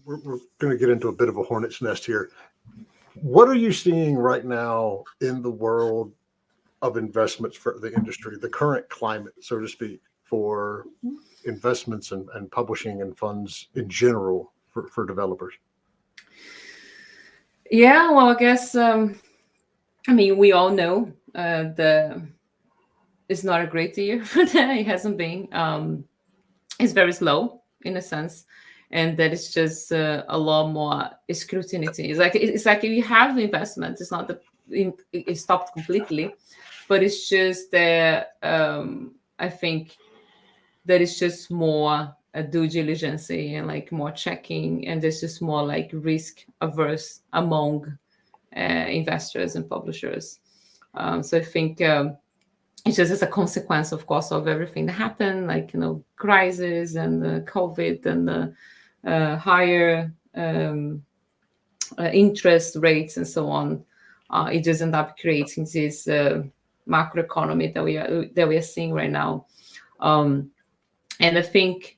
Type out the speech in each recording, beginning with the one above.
we're going to get into a bit of a hornet's nest here. What are you seeing right now in the world of investments for the industry, the current climate, so to speak, for investments and publishing and funds in general for developers? Yeah, well, I guess, we all know it's not a great year for that. It hasn't been. It's very slow in a sense, and that is just a lot more scrutiny. It's like you have the investment. It's not it stopped completely, but it's just that I think that it's just more due diligence and like more checking, and there's just more like risk averse among investors and publishers. So I think it's just as a consequence, of course, of everything that happened, like, crisis and the COVID and the higher interest rates and so on. It just ended up creating this macroeconomy that we are seeing right now. And I think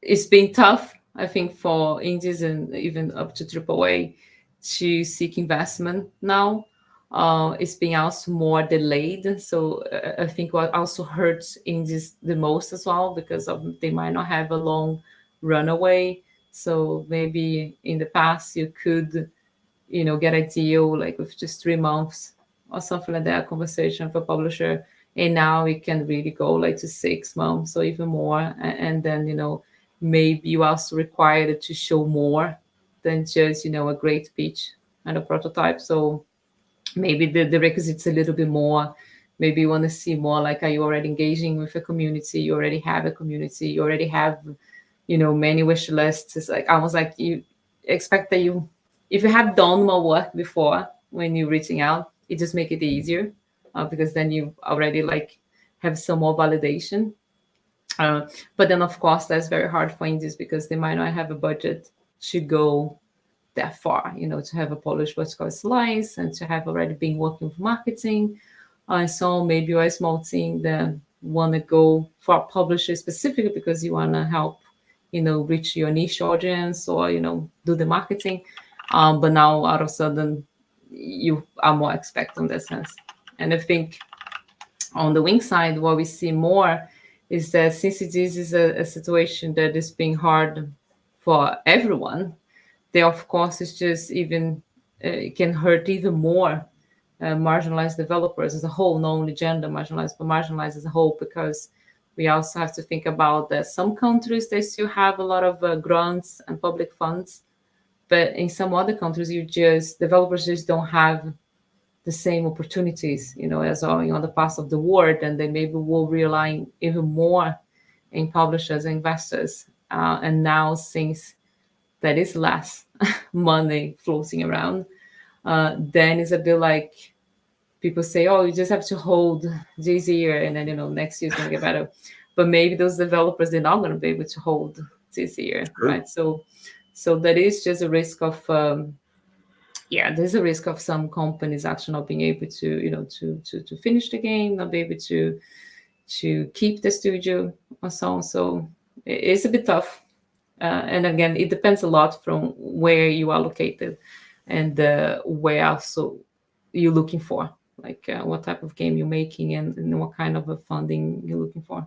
it's been tough, I think, for indies and even up to AAA to seek investment now. It's been also more delayed. So I think what also hurts indies the most as well, because they might not have a long runaway. So maybe in the past you could, get a deal like with just 3 months or something like that, conversation for publisher. And now it can really go like to 6 months or even more. And then, maybe you also required to show more than just, a great pitch and a prototype. So maybe the requisites a little bit more. Maybe you want to see more like, are you already engaging with a community? You already have a community. You already have, many wish lists. It's like almost like you expect that if you have done more work before when you're reaching out, it just make it easier because then you already like have some more validation. But then, of course, that's very hard for indies because they might not have a budget to go that far, to have a polished vertical slice and to have already been working with marketing. So maybe you're a small team that want to go for a publisher specifically because you want to help, reach your niche audience or, do the marketing. But now out of a sudden, you are more expectant in that sense. And I think on the Wing side, what we see more is that since this is a situation that is being hard for everyone, they, of course, is just even it can hurt even more marginalized developers as a whole, not only gender marginalized, but marginalized as a whole, because we also have to think about that some countries, they still have a lot of grants and public funds, but in some other countries, developers just don't have the same opportunities, as all in other parts of the world, and they maybe will rely even more in publishers and investors. And now, since there is less money floating around, then it's a bit like people say, oh, you just have to hold this year and then, next year's going to get better. But maybe those developers, they're not going to be able to hold this year, right? So that is just a risk of, there's a risk of some companies actually not being able to, to finish the game, not be able to keep the studio or so on. So it's a bit tough. And again, it depends a lot from where you are located and where also you're looking for, like what type of game you're making and what kind of funding you're looking for.